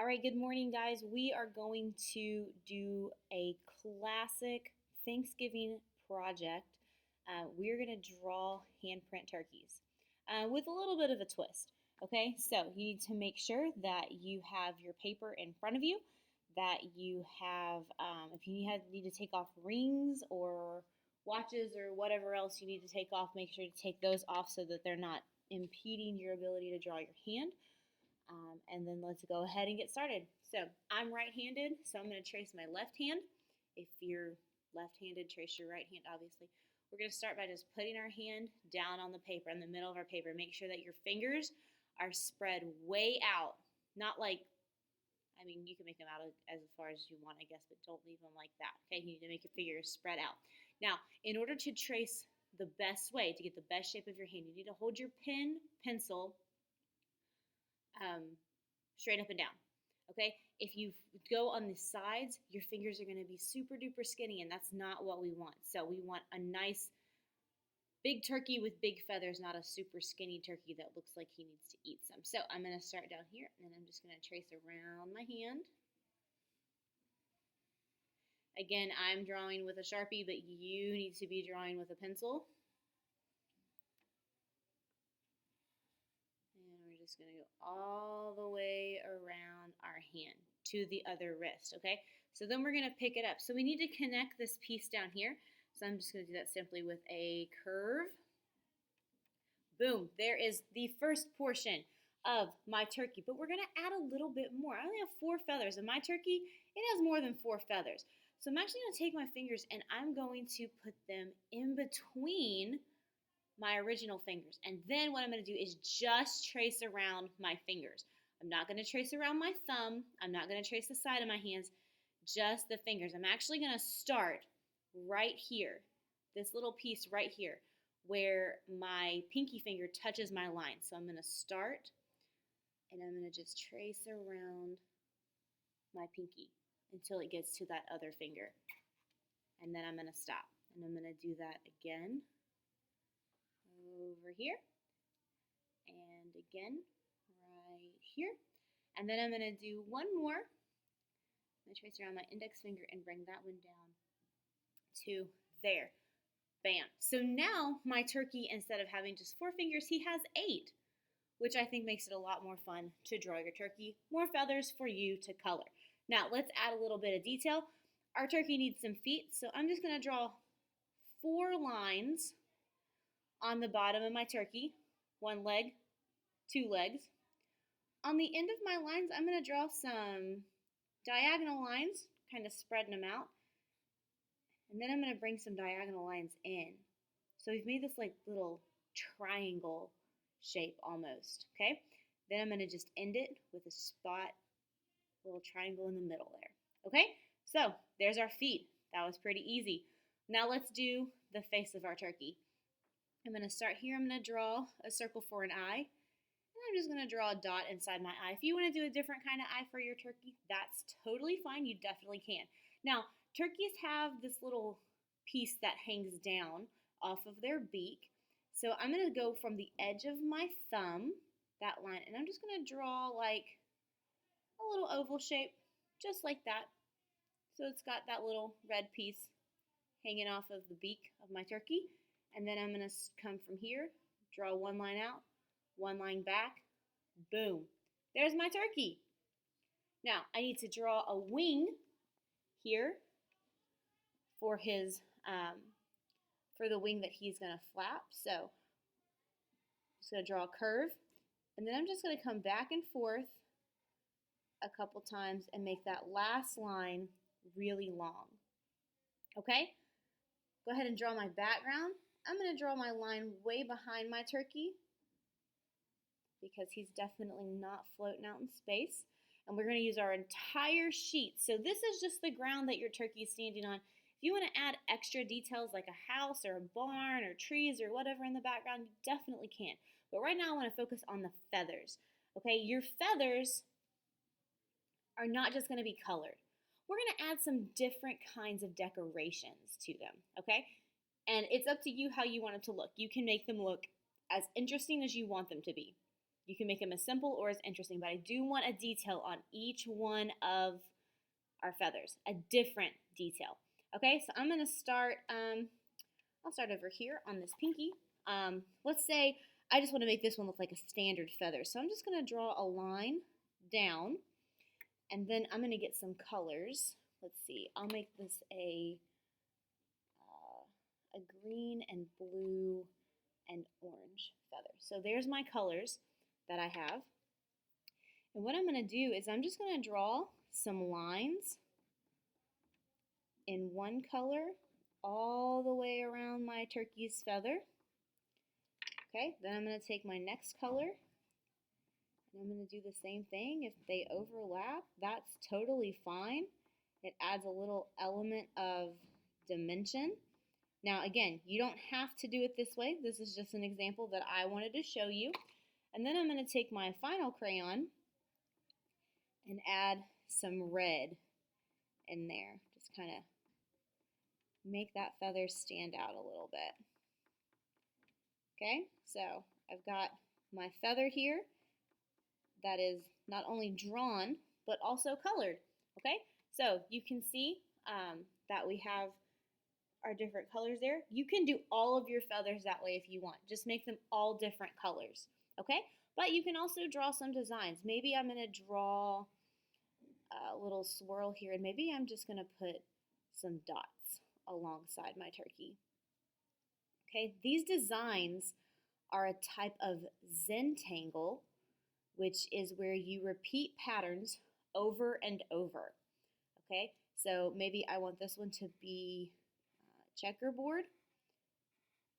All right, good morning, guys. We are going to do a classic Thanksgiving project. We're going to draw handprint turkeys with a little bit of a twist. Okay, so you need to make sure that you have your paper in front of you, that you have, if you need to take off rings or watches or whatever else you need to take off, make sure to take those off so that they're not impeding your ability to draw your hand. And then let's go ahead and get started. So I'm right-handed, so I'm going to trace my left hand. If you're left-handed, trace your right hand, obviously. We're going to start by just putting our hand down on the paper, in the middle of our paper. Make sure that your fingers are spread way out. Not like, I mean, you can make them out as far as you want, I guess, but don't leave them like that. Okay, you need to make your fingers spread out. Now, in order to trace the best way, to get the best shape of your hand, you need to hold your pencil, straight up and down. Okay, if you go on the sides, your fingers are going to be super duper skinny, and that's not what we want. So we want a nice big turkey with big feathers, not a super skinny turkey that looks like he needs to eat some. So I'm going to start down here, and I'm just going to trace around my hand. Again, I'm drawing with a Sharpie, but you need to be drawing with a pencil. Just going to go all the way around our hand to the other wrist, okay? So then we're going to pick it up. So we need to connect this piece down here. So I'm just going to do that simply with a curve. Boom, there is the first portion of my turkey, but we're going to add a little bit more. I only have 4 feathers, and my turkey, it has more than 4 feathers. So I'm actually going to take my fingers and I'm going to put them in between my original fingers. And then what I'm going to do is just trace around my fingers. I'm not going to trace around my thumb. I'm not going to trace the side of my hands, just the fingers. I'm actually going to start right here, this little piece right here, where my pinky finger touches my line. So I'm going to start, and I'm going to just trace around my pinky until it gets to that other finger. And then I'm going to stop. And I'm going to do that again over here, and again right here, and then I'm going to do one more. I'm going to trace around my index finger and bring that one down to there. Bam. So now my turkey, instead of having just 4 fingers, he has 8, which I think makes it a lot more fun to draw your turkey. More feathers for you to color. Now let's add a little bit of detail. Our turkey needs some feet, so I'm just going to draw 4 lines on the bottom of my turkey, 1 leg, 2 legs. On the end of my lines, I'm going to draw some diagonal lines, kind of spreading them out. And then I'm going to bring some diagonal lines in. So we've made this like little triangle shape almost, okay? Then I'm going to just end it with a spot, little triangle in the middle there, okay? So there's our feet. That was pretty easy. Now let's do the face of our turkey. I'm going to start here. I'm going to draw a circle for an eye. And I'm just going to draw a dot inside my eye. If you want to do a different kind of eye for your turkey, that's totally fine. You definitely can. Now, turkeys have this little piece that hangs down off of their beak. So I'm going to go from the edge of my thumb, that line, and I'm just going to draw like a little oval shape, just like that. So it's got that little red piece hanging off of the beak of my turkey. And then I'm going to come from here, draw 1 line out, 1 line back, boom. There's my turkey. Now, I need to draw a wing here for his, for the wing that he's going to flap. So I'm just going to draw a curve, and then I'm just going to come back and forth a couple times and make that last line really long. Okay? Go ahead and draw my background. I'm going to draw my line way behind my turkey because he's definitely not floating out in space. And we're going to use our entire sheet. So this is just the ground that your turkey is standing on. If you want to add extra details like a house or a barn or trees or whatever in the background, you definitely can. But right now I want to focus on the feathers. Okay, your feathers are not just going to be colored. We're going to add some different kinds of decorations to them, okay? And it's up to you how you want it to look. You can make them look as interesting as you want them to be. You can make them as simple or as interesting, but I do want a detail on each one of our feathers, a different detail. Okay, so I'm going to start, I'll start over here on this pinky. Let's say I just want to make this one look like a standard feather. So I'm just going to draw a line down, and then I'm going to get some colors. Let's see, I'll make this a green and blue and orange feather. So there's my colors that I have. And what I'm going to do is I'm just going to draw some lines in one color all the way around my turkey's feather. Okay, then I'm going to take my next color and I'm going to do the same thing. If they overlap, that's totally fine. It adds a little element of dimension. Now again, you don't have to do it this way. This is just an example that I wanted to show you. And then I'm going to take my final crayon and add some red in there. Just kind of make that feather stand out a little bit. Okay, so I've got my feather here that is not only drawn, but also colored. Okay, so you can see that we have our different colors there. You can do all of your feathers that way if you want. Just make them all different colors. Okay, but you can also draw some designs. Maybe I'm going to draw a little swirl here, and maybe I'm just going to put some dots alongside my turkey. Okay, these designs are a type of Zentangle, which is where you repeat patterns over and over. Okay, so maybe I want this one to be checkerboard.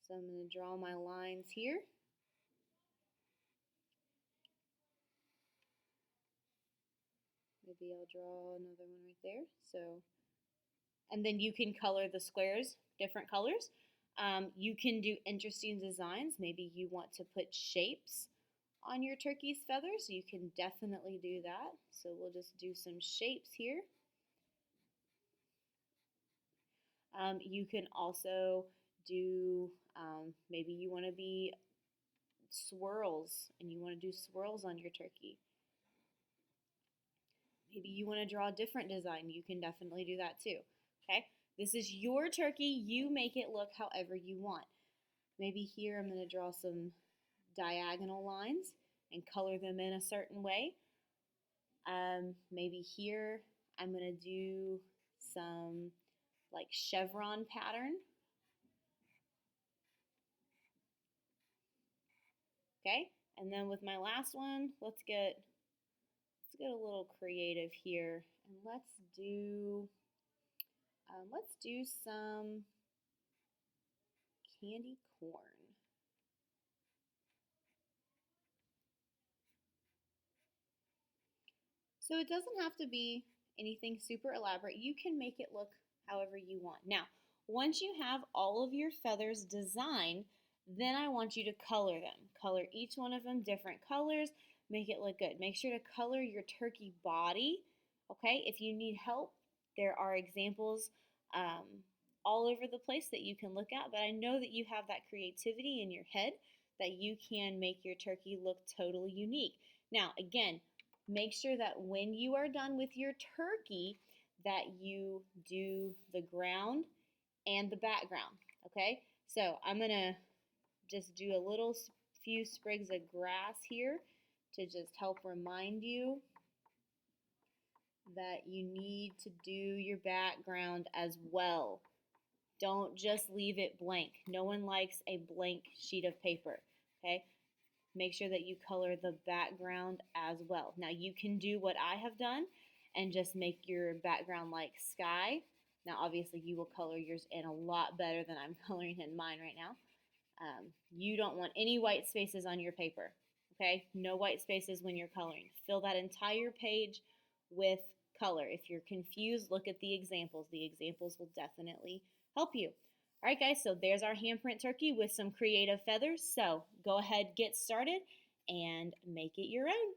So I'm going to draw my lines here. Maybe I'll draw another one right there. So, and then you can color the squares different colors. You can do interesting designs. Maybe you want to put shapes on your turkey's feathers. You can definitely do that. So we'll just do some shapes here. You can also do, maybe you want to be swirls and you want to do swirls on your turkey. Maybe you want to draw a different design. You can definitely do that too. Okay, this is your turkey. You make it look however you want. Maybe here I'm going to draw some diagonal lines and color them in a certain way. Maybe here I'm going to do some like chevron pattern. Okay, and then with my last one, let's get a little creative here, and let's do some candy corn. So it doesn't have to be anything super elaborate. You can make it look however you want. Now, once you have all of your feathers designed, then I want you to color them. Color each one of them different colors. Make it look good. Make sure to color your turkey body. Okay, if you need help, there are examples all over the place that you can look at, but I know that you have that creativity in your head that you can make your turkey look totally unique. Now, again, make sure that when you are done with your turkey that you do the ground and the background, okay? So I'm going to just do a little few sprigs of grass here to just help remind you that you need to do your background as well. Don't just leave it blank. No one likes a blank sheet of paper, okay? Make sure that you color the background as well. Now you can do what I have done and just make your background like sky. Now obviously you will color yours in a lot better than I'm coloring in mine right now. You don't want any white spaces on your paper, okay? No white spaces when you're coloring. Fill that entire page with color. If you're confused, look at the examples. The examples will definitely help you. All right, guys, so there's our handprint turkey with some creative feathers. So go ahead, get started, and make it your own.